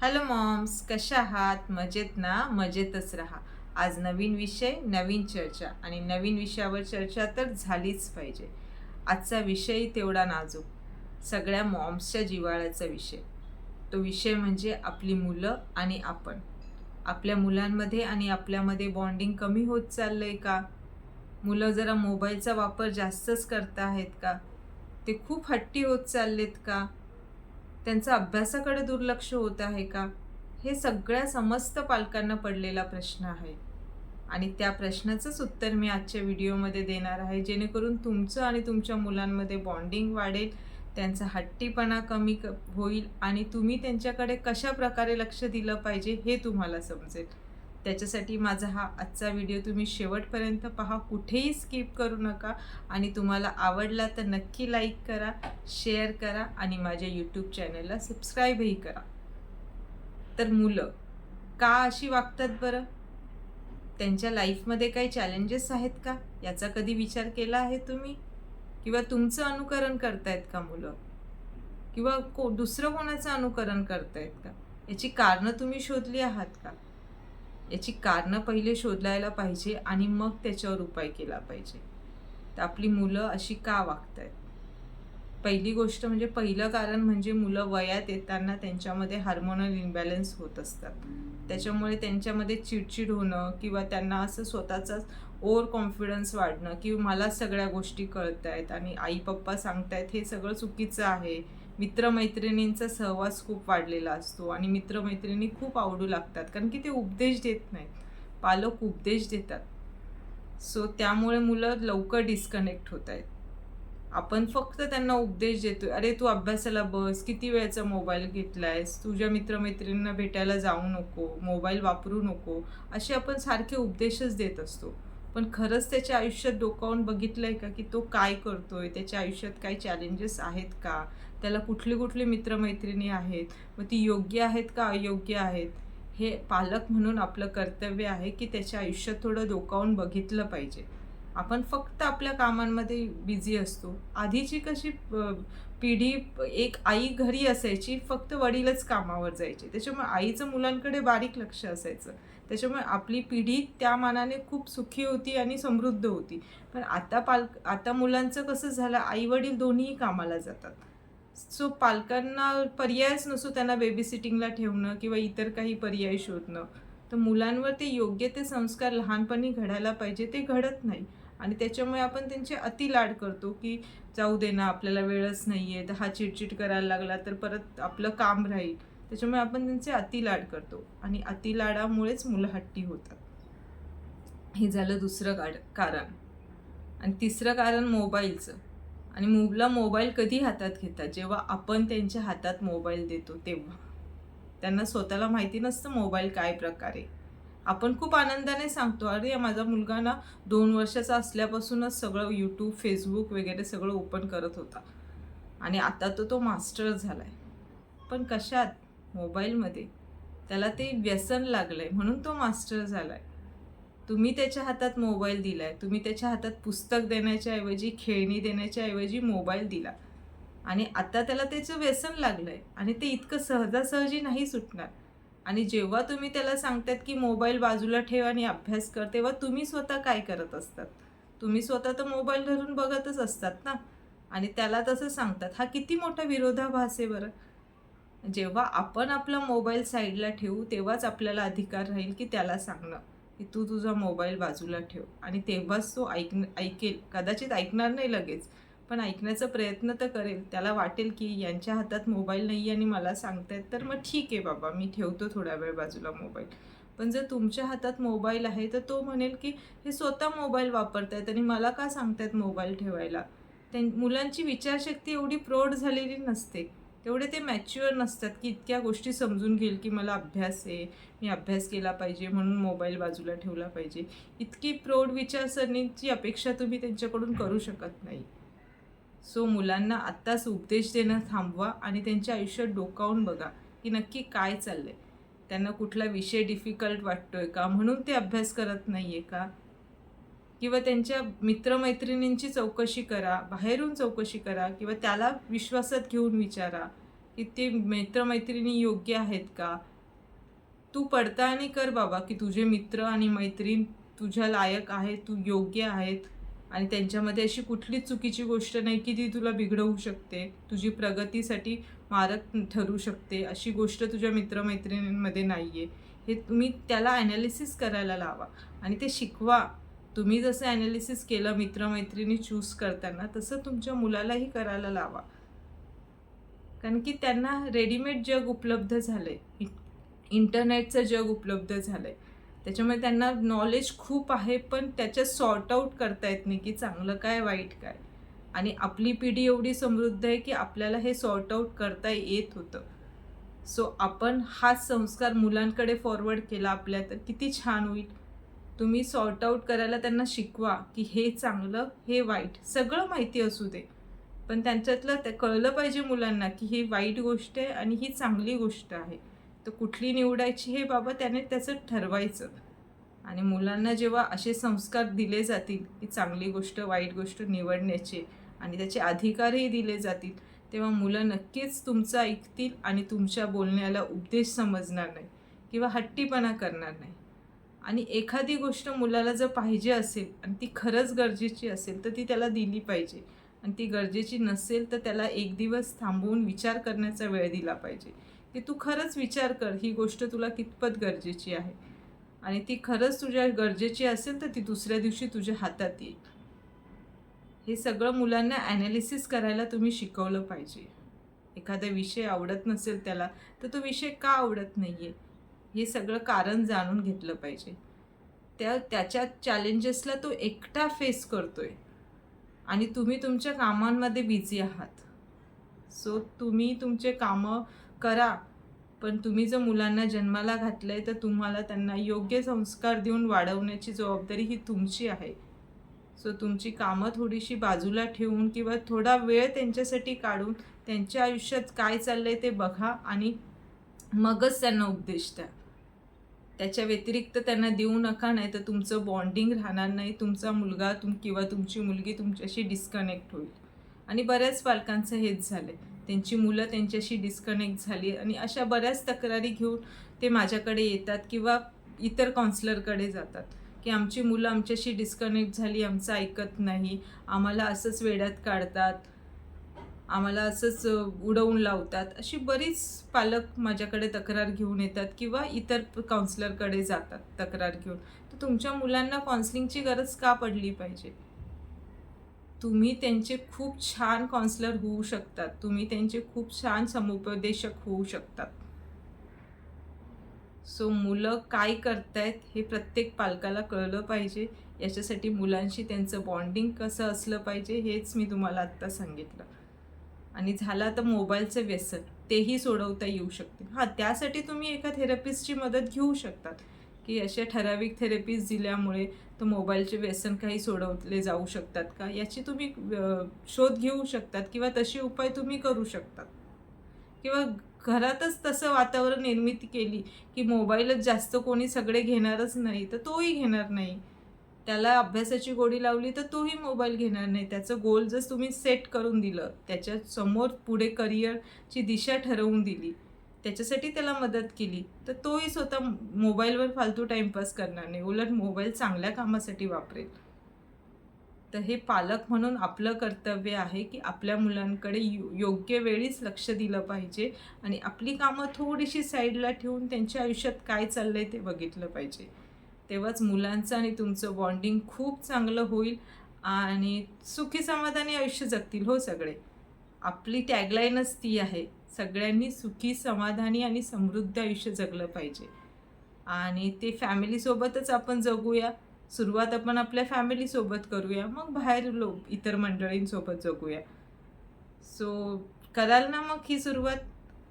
Hello moms, कशा आहात? मजेत ना? मजेतच राहा. आज नवीन विषय, नवीन चर्चा आणि नवीन विषयावर चर्चा तर झालीच पाहिजे. आजचा विषय तेवढा नाजूक, सगळ्या मॉम्सच्या जिव्हाळ्याचा विषय. तो विषय म्हणजे आपली मुलं आणि आपण. आपल्या मुलांमध्ये आणि आपल्यामध्ये बॉन्डिंग कमी होत चाललंय का? मुलं जरा मोबाईलचा वापर जास्तच करत आहेत का? ते खूप हट्टी होत चाललेत का? त्यांचं अभ्यासाकडे दुर्लक्ष होत आहे का? हे सगळ्या समस्त पालकांना पडलेला प्रश्न आहे. आणि त्या प्रश्नाचंच उत्तर मी आजच्या व्हिडिओमध्ये देणार आहे, जेणेकरून तुमचं आणि तुमच्या मुलांमध्ये बॉन्डिंग वाढेल, त्यांचा हट्टीपणा होईल आणि तुम्ही त्यांच्याकडे कशाप्रकारे लक्ष दिलं पाहिजे हे तुम्हाला समजेल. त्याच्यासाठी माझा हा आजचा व्हिडिओ तुम्ही शेवटपर्यंत पहा, कुठेही स्किप करू नका आणि तुम्हाला आवडला तर नक्की लाईक करा, शेअर करा आणि माझ्या यूट्यूब चॅनलला सबस्क्राईबही करा. तर मुलं का अशी वागतात बरं? त्यांच्या लाईफमध्ये काही चॅलेंजेस आहेत का? याचा कधी विचार केला आहे तुम्ही? किंवा तुमचं अनुकरण करतायत का मुलं? किंवा दुसरं कोणाचं अनुकरण करतायत का? याची कारणं तुम्ही शोधली आहात का? याची कारणं पहिले शोधायला पाहिजे आणि मग त्याच्यावर उपाय केला पाहिजे. तर आपली मुलं अशी का वागतायत? पहिली गोष्ट म्हणजे पहिलं कारण म्हणजे मुलं वयात येताना त्यांच्यामध्ये हार्मोनल इम्बॅलन्स होत असतात. त्याच्यामुळे त्यांच्यामध्ये चिडचिड होणं किंवा त्यांना असं स्वतःचाच ओव्हर कॉन्फिडन्स वाढणं की मला सगळ्या गोष्टी कळतायत आणि आई-पप्पा सांगतायत हे सगळं चुकीचं आहे. मित्र-मैत्रिणींचा सहवास खूप वाढलेला असतो आणि मित्र-मैत्रिणी खूप आवडू लागतात कारण की ते उपदेश देत नाहीत. पालक उपदेश देतात. सो त्यामुळे मुलं लवकर डिस्कनेक्ट होतायत. आपण फक्त त्यांना उपदेश देतोय, "अरे, तू अभ्यासाला बस, किती वेळचा मोबाईल घेतलायस, तुझ्या मित्र-मैत्रिणींना भेटायला जाऊ नको, मोबाईल वापरू नको." असे आपण सारखे उपदेशच देत असतो. पण खरंच त्याच्या आयुष्यात डोकावून बघितलंय का, की तो काय करतोय? त्याच्या आयुष्यात काही चॅलेंजेस आहेत का? त्याला कुठले-कुठले मित्र-मैत्रिणी आहेत? मग ती योग्य आहेत का अयोग्य आहेत? हे पालक म्हणून आपलं कर्तव्य आहे, की त्याच्या आयुष्यात थोडं डोकावून बघितलं पाहिजे. आपण फक्त आपल्या कामांमध्ये बिझी असतो. आधीची कशी पिढी एक आई घरी असायची, फक्त वडीलच कामावर जायचे. त्याच्यामुळे आईचं मुलांकडे बारीक लक्ष असायचं. त्याच्यामुळे आपली पिढी त्या मानाने खूप सुखी होती आणि समृद्ध होती. पण आता मुलांचं कसं झालं, आई-वडील दोन्हीही कामाला जातात. सो पालकांना पर्यायच नसतो त्यांना बेबीसिटिंगला ठेवणं किंवा इतर काही पर्याय शोधणं. तर मुलांवर ते योग्य ते संस्कार लहानपणी घडायला पाहिजे, ते घडत नाही. आणि त्याच्यामुळे आपण त्यांचे अति लाड करतो, की जाऊ दे ना, आपल्याला वेळच नाहीये, तर हा चिडचिड करायला लागला तर परत आपलं काम राहील. त्याच्यामुळे आपण त्यांचे अति लाड करतो आणि अति लाडामुळेच मुलं हट्टी होतात. हे झालं दुसरं कारण. आणि तिसरं कारण मोबाईलचं. आणि मुलं मोबाईल कधी हातात घेतात? जेव्हा आपण त्यांच्या हातात मोबाईल देतो तेव्हा. त्यांना स्वतःला माहिती नसतं मोबाईल काय प्रकार आहे. आपण खूप आनंदाने सांगतो, "अरे, माझा मुलगा ना 2 वर्षाचा असल्यापासूनच सगळं YouTube, Facebook वगैरे सगळं ओपन करत होता आणि आता तर तो मास्टर झालाय." पण कशात? मोबाईलमध्ये. त्याला ते व्यसन लागलंय म्हणून तो मास्टर झालाय. तुम्ही त्याच्या हातात मोबाईल दिलाय. तुम्ही त्याच्या हातात पुस्तक देण्याच्या ऐवजी, खेळणी देण्याच्या ऐवजी मोबाईल दिला आणि आता त्याला त्याचं व्यसन लागलंय आणि ते इतकं सहजासहजी नाही सुटणार. आणि जेव्हा तुम्ही त्याला सांगतात, की मोबाईल बाजूला ठेव आणि अभ्यास कर, तेव्हा तुम्ही स्वतः काय करत असतात? तुम्ही स्वतः तर मोबाईल धरून बघतच असतात ना आणि त्याला तसं सांगतात. हा किती मोठा विरोधाभास आहे बरं. जेव्हा आपण आपला मोबाईल साईडला ठेवू, तेव्हाच आपल्याला अधिकार राहील, की त्याला सांगणं, की "तू तुझा मोबाईल बाजूला ठेव." आणि तेव्हाच तो ऐकेल. कदाचित ऐकणार नाही लगेच, पण ऐकण्याचा प्रयत्न तर करेल. त्याला वाटेल, की यांच्या हातात मोबाईल नाही आणि मला सांगतायत, तर मग ठीक आहे बाबा, मी ठेवतो थोडा वेळ बाजूला मोबाईल. पण जर तुमच्या हातात मोबाईल आहे, तर तो म्हणेल, की "हे स्वतः मोबाईल वापरतायत आणि मला का सांगतायत मोबाईल ठेवायला?" मुलांची विचारशक्ती एवढी प्रौढ झालेली नसते. तेवढे ते मॅच्युअर नसतात, की इतक्या गोष्टी समजून घेईल, की मला अभ्यास आहे, मी अभ्यास केला पाहिजे म्हणून मोबाईल बाजूला ठेवला पाहिजे. इतकी प्रौढ विचारसरणीची अपेक्षा तुम्ही त्यांच्याकडून करू शकत नाही. सो मुलांना आत्ताच उपदेश देणं थांबवा आणि त्यांच्या आयुष्यात डोकावून बघा, की नक्की काय चाललंय. त्यांना कुठला विषय डिफिकल्ट वाटतोय का? म्हणून ते अभ्यास करत नाहीये का? किंवा त्यांच्या मित्र-मैत्रिणींची चौकशी करा, बाहेरून चौकशी करा किंवा त्याला विश्वासात घेऊन विचारा, की ते मित्रमैत्रिणी योग्य आहेत का. तू पडताळणी कर बाबा, की तुझे मित्र आणि मैत्रीण तुझ्या लायक आहेत, तू योग्य आहेत आणि त्यांच्यामध्ये अशी कुठलीच चुकीची गोष्ट नाही की ती तुला बिघडवू शकते, तुझी प्रगतीसाठी मारक ठरू शकते. अशी गोष्ट तुझ्या मित्रमैत्रिणींमध्ये नाही आहे. हे तुम्ही त्याला ॲनालिसिस करायला लावा आणि ते शिकवा. तुम्ही जसं ॲनालिसिस केलं मित्रमैत्रिणी चूज करताना, तसं तुमच्या मुलालाही करायला लावा. कारण की त्यांना रेडीमेड जग उपलब्ध झालं आहे. इंटरनेटचं जग उपलब्ध झालं आहे. त्याच्यामुळे त्यांना नॉलेज खूप आहे, पण त्याच्यात सॉर्ट आऊट करता येत नाही की चांगलं काय, वाईट काय. आणि आपली पिढी एवढी समृद्ध आहे की आपल्याला हे सॉर्ट आऊट करता येत होतं. सो आपण हाच संस्कार मुलांकडे फॉरवर्ड केला आपल्या, तर किती छान होईल. तुम्ही सॉर्ट आऊट करायला त्यांना शिकवा की हे चांगलं, हे वाईट. सगळं माहिती असू दे, पण त्यांच्यातलं ते कळलं पाहिजे मुलांना की ही वाईट गोष्ट आहे आणि ही चांगली गोष्ट आहे. तर कुठली निवडायची हे बाबा त्याने त्याचं ठरवायचं. आणि मुलांना जेव्हा असे संस्कार दिले जातील की चांगली गोष्ट, वाईट गोष्ट निवडण्याचे आणि त्याचे अधिकारही दिले जातील, तेव्हा मुलं नक्कीच तुमचं ऐकतील आणि तुमच्या बोलण्याला उपदेश समजणार नाही किंवा हट्टीपणा करणार नाही. आणि एखादी गोष्ट मुलाला जर पाहिजे असेल आणि ती खरंच गरजेची असेल, तर ती त्याला दिली पाहिजे. आणि ती गरजेची नसेल, तर त्याला एक दिवस थांबवून विचार करण्याचा वेळ दिला पाहिजे, की तू खरंच विचार कर, ही गोष्ट तुला कितपत गरजेची आहे. आणि ती खरंच तुझ्या गरजेची असेल, तर ती दुसऱ्या दिवशी तुझ्या हातात येईल. हे सगळं मुलांना ॲनालिसिस करायला तुम्ही शिकवलं पाहिजे. एखादा विषय आवडत नसेल त्याला, तर तो विषय का आवडत नाही आहे, हे सगळं कारण जाणून घेतलं पाहिजे. त्याच्या चॅलेंजेसला तो एकटा फेस करतोय आणि तुम्ही तुमच्या कामांमध्ये बिझी आहात. सो तुम्ही तुमचे कामं करा, पण तुम्ही जर मुलांना जन्माला घातलं आहे, तर तुम्हाला त्यांना योग्य संस्कार देऊन वाढवण्याची जबाबदारी ही तुमची आहे. सो तुमची कामं थोडीशी बाजूला ठेवून किंवा थोडा वेळ त्यांच्यासाठी काढून त्यांच्या आयुष्यात काय चाललं आहे ते बघा आणि मगच त्यांना उपदेश द्या. त्याच्या व्यतिरिक्त त्यांना देऊ नका, नाही तर तुमचं बॉन्डिंग राहणार नाही. तुमचा मुलगा किंवा तुमची मुलगी तुमच्याशी डिस्कनेक्ट होईल. आणि बऱ्याच पालकांचं हेच झालं आहे. त्यांची मुलं त्यांच्याशी डिस्कनेक्ट झाली आणि अशा बऱ्याच तक्रारी घेऊन ते माझ्याकडे येतात किंवा इतर काउन्सिलरकडे जातात, की आमची मुलं आमच्याशी डिस्कनेक्ट झाली, आमचं ऐकत नाही, आम्हाला असंच वेड्यात काढतात, आम्हाला असंच उडवून लावतात. अशी बरीच पालक माझ्याकडे तक्रार घेऊन येतात किंवा इतर काउन्सिलरकडे जातात तक्रार घेऊन. तर तुमच्या मुलांना काउन्सिलिंगची गरज का पडली पाहिजे? तुम्ही त्यांचे खूप छान काउन्सिलर होऊ शकतात. तुम्ही त्यांचे खूप छान समुपदेशक होऊ शकतात. सो मुलं काय करतायत हे प्रत्येक पालकाला कळलं पाहिजे. याच्यासाठी मुलांशी त्यांचं बॉन्डिंग कसं असलं पाहिजे हेच मी तुम्हाला आत्ता सांगितलं. आणि झाला तर मोबाईलचं व्यसन, तेही सोडवता येऊ शकते. हां, त्यासाठी तुम्ही एका थेरपिस्टची मदत घेऊ शकतात, की अशा ठराविक थेरपीज दिल्यामुळे तो मोबाईलचे व्यसन काही सोडवले जाऊ शकतात का, याची तुम्ही शोध घेऊ शकतात किंवा तसे उपाय तुम्ही करू शकतात. किंवा घरातच तसं वातावरण निर्मिती केली, की मोबाईलच जास्त कोणी सगळे घेणारच नाही, तर तोही घेणार नाही. त्याला अभ्यासाची गोडी लावली तर तोही मोबाईल घेणार नाही. त्याचं गोल जर तुम्ही सेट करून दिलं, त्याच्यासमोर पुढे करिअरची दिशा ठरवून दिली, त्याच्यासाठी त्याला मदत केली, तर तोही स्वतः मोबाईलवर फालतू टाईमपास करणार नाही. उलट मोबाईल चांगल्या कामासाठी वापरेल. तर हे पालक म्हणून आपलं कर्तव्य आहे, की आपल्या मुलांकडे योग्य वेळीच लक्ष दिलं पाहिजे आणि आपली कामं थोडीशी साईडला ठेवून त्यांच्या आयुष्यात काय चाललंय ते बघितलं पाहिजे. तेव्हाच मुलांचं आणि तुमचं बॉन्डिंग खूप चांगलं होईल आणि सुखी समाधानी आयुष्य जगतील हो सगळे. आपली टॅगलाईनच ती आहे, सगळ्यांनी सुखी समाधानी आणि समृद्ध आयुष्य जगलं पाहिजे. आणि ते फॅमिलीसोबतच आपण जगूया. सुरुवात आपण आपल्या फॅमिलीसोबत करूया, मग बाहेर इतर मंडळींसोबत जगूया. सो कराल ना मग ही सुरुवात?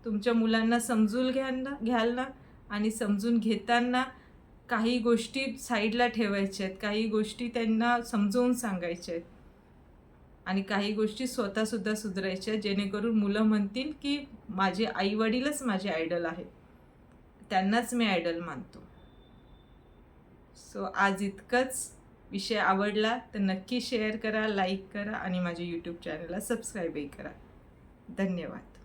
तुमच्या मुलांना समजून घ्याल ना? आणि समजून घेताना काही गोष्टी साईडला ठेवायच्या आहेत, काही गोष्टी त्यांना समजावून सांगायच्या आहेत आणि काही गोष्टी स्वतःसुद्धा सुधारायच्या, जेणेकरून मुलं म्हणतील की माझे आई-वडीलच माझे आयडल आहेत, त्यांनाच मी आयडल मानतो. सो आज इतकंच. विषय आवडला तर नक्की शेअर करा, लाईक करा आणि माझ्या यूट्यूब चॅनलला सबस्क्राईबही करा. धन्यवाद.